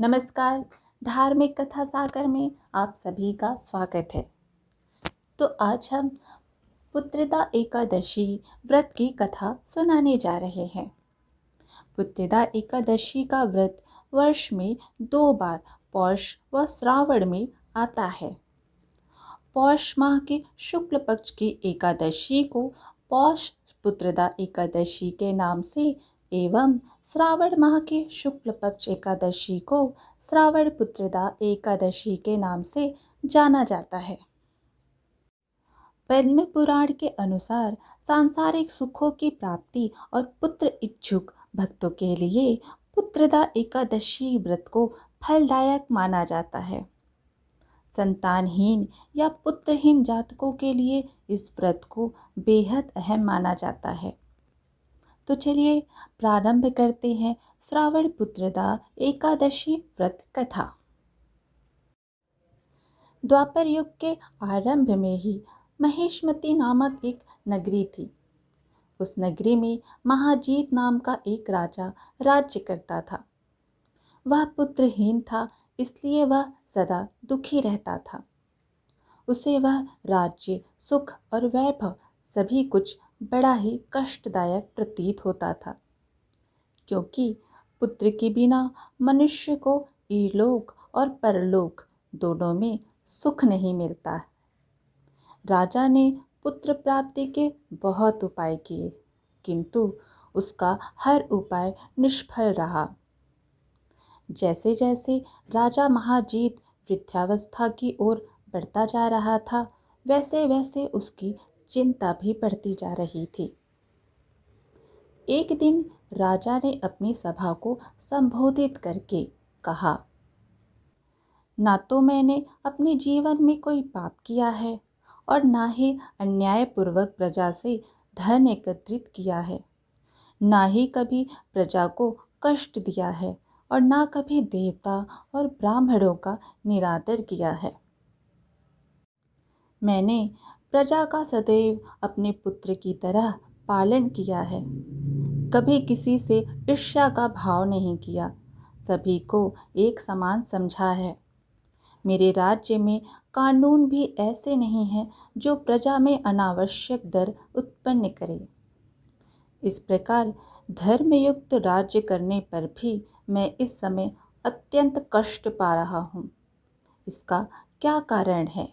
नमस्कार। धार्मिक कथा सागर में आप सभी का स्वागत है। तो आज हम पुत्रदा एकादशी व्रत की कथा सुनाने जा रहे हैं। पुत्रदा एकादशी का व्रत वर्ष में 2 बार पौष व श्रावण में आता है। पौष माह के शुक्ल पक्ष की एकादशी को पौष पुत्रदा एकादशी के नाम से एवं श्रावण माह के शुक्ल पक्ष एकादशी को श्रावण पुत्रदा एकादशी के नाम से जाना जाता है। पद्म पुराण के अनुसार सांसारिक सुखों की प्राप्ति और पुत्र इच्छुक भक्तों के लिए पुत्रदा एकादशी व्रत को फलदायक माना जाता है। संतानहीन या पुत्रहीन जातकों के लिए इस व्रत को बेहद अहम माना जाता है। तो चलिए प्रारंभ करते हैं श्रावण पुत्रदा एकादशी व्रत कथा। द्वापर युग के आरंभ में ही महेशमती नामक एक नगरी थी। उस नगरी में महाजीत नाम का एक राजा राज्य करता था। वह पुत्रहीन था, इसलिए वह सदा दुखी रहता था। उसे वह राज्य, सुख और वैभव सभी कुछ बड़ा ही कष्टदायक प्रतीत होता था, क्योंकि पुत्र के बिना मनुष्य को इहलोक और परलोक दोनों में सुख नहीं मिलता। राजा ने पुत्र प्राप्ति के बहुत उपाय किए, किंतु उसका हर उपाय निष्फल रहा। जैसे जैसे राजा महाजीत वृद्धावस्था की ओर बढ़ता जा रहा था, वैसे वैसे उसकी चिंता भी बढ़ती जा रही थी। एक दिन राजा ने अपनी सभा को संबोधित करके कहा, ना तो मैंने अपने जीवन में कोई पाप किया है और ना ही अन्यायपूर्वक प्रजा से धन एकत्रित किया है, ना ही कभी प्रजा को कष्ट दिया है और ना कभी देवता और ब्राह्मणों का निरादर किया है। मैंने प्रजा का सदैव अपने पुत्र की तरह पालन किया है, कभी किसी से ईर्ष्या का भाव नहीं किया, सभी को एक समान समझा है। मेरे राज्य में कानून भी ऐसे नहीं हैं जो प्रजा में अनावश्यक डर उत्पन्न करे। इस प्रकार धर्मयुक्त राज्य करने पर भी मैं इस समय अत्यंत कष्ट पा रहा हूँ। इसका क्या कारण है?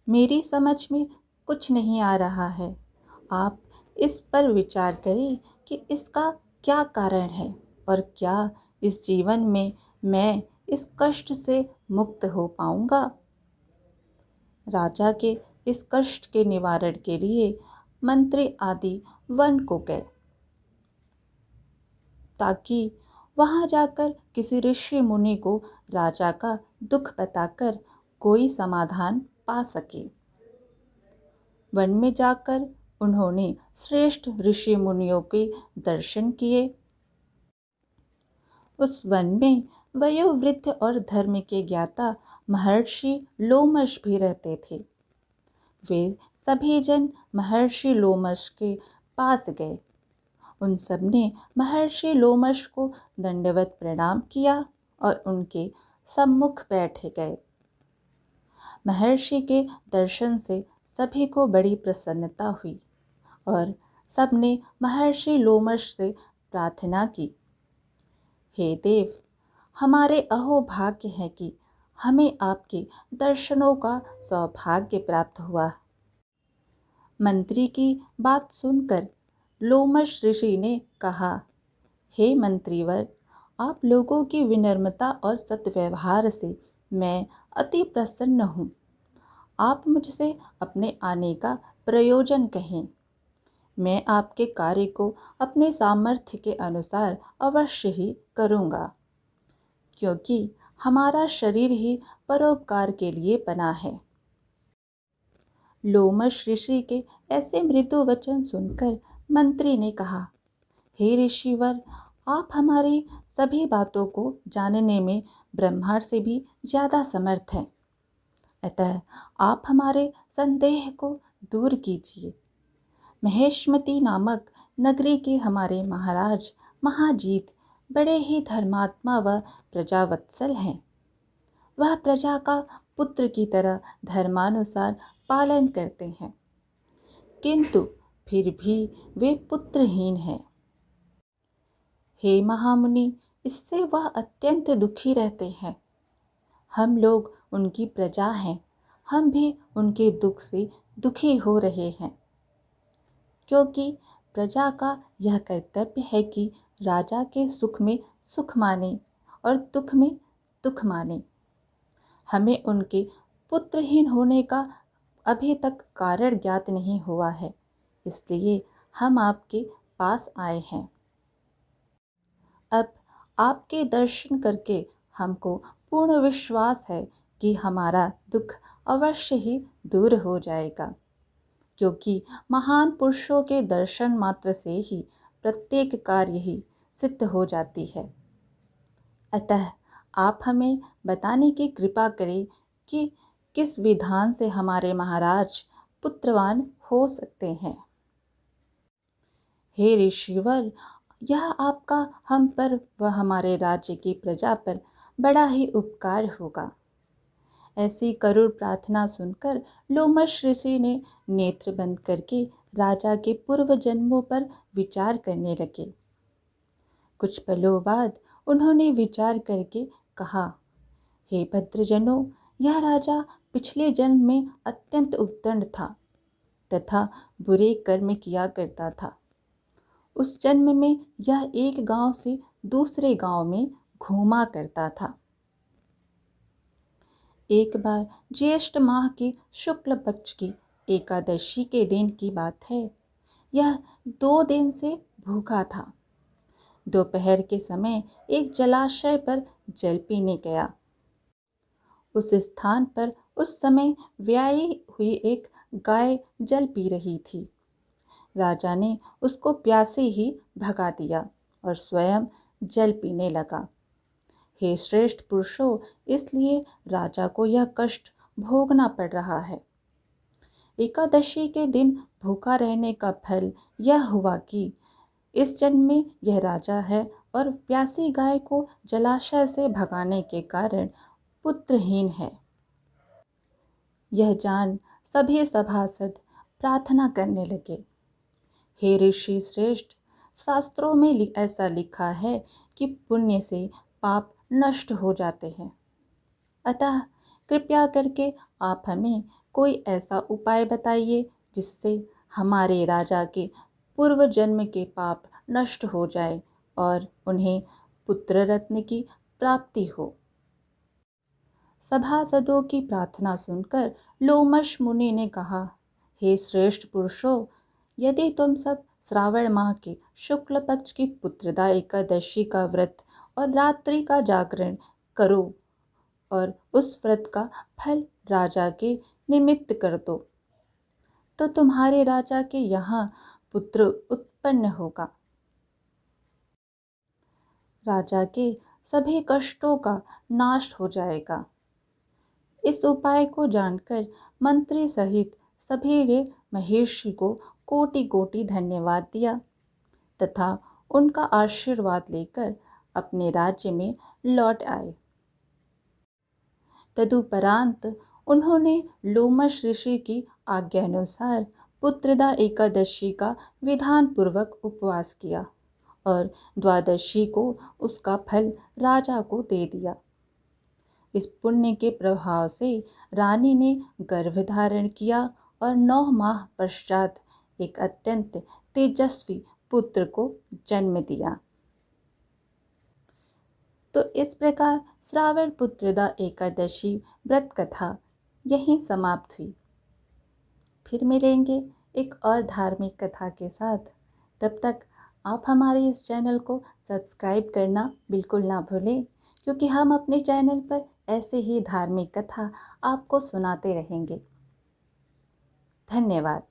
मेरी समझ में कुछ नहीं आ रहा है। आप इस पर विचार करें कि इसका क्या कारण है और क्या इस जीवन में मैं इस कष्ट से मुक्त हो पाऊंगा। राजा के इस कष्ट के निवारण के लिए मंत्री आदि वन को गए, ताकि वहां जाकर किसी ऋषि मुनि को राजा का दुख बताकर कोई समाधान पा सके। वन में जाकर उन्होंने श्रेष्ठ ऋषि मुनियों के दर्शन किए। उस वन में वयोवृद्ध और धर्म के ज्ञाता महर्षि लोमश भी रहते थे। वे सभी जन महर्षि लोमश के पास गए। उन सब ने महर्षि लोमश को दंडवत प्रणाम किया और उनके सम्मुख बैठ गए। महर्षि के दर्शन से सभी को बड़ी प्रसन्नता हुई और सबने महर्षि लोमश से प्रार्थना की, हे देव, हमारे अहोभाग्य है कि हमें आपके दर्शनों का सौभाग्य प्राप्त हुआ। मंत्री की बात सुनकर लोमश ऋषि ने कहा, हे मंत्रीवर, आप लोगों की विनम्रता और सद्व्यवहार से मैं अति प्रसन्न हूँ। आप मुझसे अपने आने का प्रयोजन कहें। मैं आपके कार्य को अपने सामर्थ्य के अनुसार अवश्य ही करूँगा, क्योंकि हमारा शरीर ही परोपकार के लिए बना है। लोमश ऋषि के ऐसे मृदु वचन सुनकर मंत्री ने कहा, हे ऋषिवर, आप हमारी सभी बातों को जानने में ब्रह्मा से भी ज़्यादा समर्थ हैं। अतः आप हमारे संदेह को दूर कीजिए। महेशमती नामक नगरी के हमारे महाराज महाजीत बड़े ही धर्मात्मा व प्रजावत्सल हैं। वह प्रजा का पुत्र की तरह धर्मानुसार पालन करते हैं, किंतु फिर भी वे पुत्रहीन हैं। हे महामुनि, इससे वह अत्यंत दुखी रहते हैं। हम लोग उनकी प्रजा हैं, हम भी उनके दुख से दुखी हो रहे हैं, क्योंकि प्रजा का यह कर्तव्य है कि राजा के सुख में सुख माने और दुख में दुख माने। हमें उनके पुत्रहीन होने का अभी तक कारण ज्ञात नहीं हुआ है, इसलिए हम आपके पास आए हैं। अब आपके दर्शन करके हमको पूर्ण विश्वास है कि हमारा दुख अवश्य ही दूर हो जाएगा, क्योंकि महान पुरुषों के दर्शन मात्र से ही प्रत्येक कार्य ही सिद्ध हो जाती है। अतः आप हमें बताने की कृपा करें कि किस विधान से हमारे महाराज पुत्रवान हो सकते हैं। हे ऋषिवर, यह आपका हम पर व हमारे राज्य की प्रजा पर बड़ा ही उपकार होगा। ऐसी करुण प्रार्थना सुनकर लोमश ऋषि ने नेत्र बंद करके राजा के पूर्व जन्मों पर विचार करने लगे। कुछ पलों बाद उन्होंने विचार करके कहा, हे भद्रजनों, यह राजा पिछले जन्म में अत्यंत उद्दंड था तथा बुरे कर्म किया करता था। उस जन्म में यह एक गांव से दूसरे गांव में घूमा करता था। एक बार ज्येष्ठ माह की शुक्ल पक्ष की एकादशी के दिन की बात है। यह 2 दिन से भूखा था। दोपहर के समय एक जलाशय पर जल पीने गया। उस स्थान पर उस समय व्याई हुई एक गाय जल पी रही थी। राजा ने उसको प्यासे ही भगा दिया और स्वयं जल पीने लगा। हे श्रेष्ठ पुरुषों, इसलिए राजा को यह कष्ट भोगना पड़ रहा है। एकादशी के दिन भूखा रहने का फल यह हुआ कि इस जन्म में यह राजा है और प्यासी गाय को जलाशय से भगाने के कारण पुत्रहीन है। यह जान सभी सभासद प्रार्थना करने लगे, हे ऋषि श्रेष्ठ, शास्त्रों में ऐसा लिखा है कि पुण्य से पाप नष्ट हो जाते हैं। अतः कृपया करके आप हमें कोई ऐसा उपाय बताइए जिससे हमारे राजा के पूर्व जन्म के पाप नष्ट हो जाए और उन्हें पुत्र रत्न की प्राप्ति हो। सभासदों की प्रार्थना सुनकर लोमश मुनि ने कहा, हे श्रेष्ठ पुरुषों, यदि तुम सब श्रावण माह के शुक्ल पक्ष की पुत्रदा एकादशी का व्रत और रात्रि का जागरण करो और उस व्रत का फल राजा के निमित्त कर दो, तो तुम्हारे राजा के यहाँ पुत्र उत्पन्न होगा। राजा के सभी कष्टों का नाश हो जाएगा। इस उपाय को जानकर मंत्री सहित सभी ने महर्षि को कोटि कोटि धन्यवाद दिया तथा उनका आशीर्वाद लेकर अपने राज्य में लौट आए। तदुपरांत उन्होंने लोमश ऋषि की आज्ञानुसार पुत्रदा एकादशी का विधान पूर्वक उपवास किया और द्वादशी को उसका फल राजा को दे दिया। इस पुण्य के प्रभाव से रानी ने गर्भ धारण किया और 9 माह पश्चात एक अत्यंत तेजस्वी पुत्र को जन्म दिया। तो इस प्रकार श्रावण पुत्रदा एकादशी व्रत कथा यहीं समाप्त हुई। फिर मिलेंगे एक और धार्मिक कथा के साथ। तब तक आप हमारे इस चैनल को सब्सक्राइब करना बिल्कुल ना भूलें, क्योंकि हम अपने चैनल पर ऐसे ही धार्मिक कथा आपको सुनाते रहेंगे। धन्यवाद।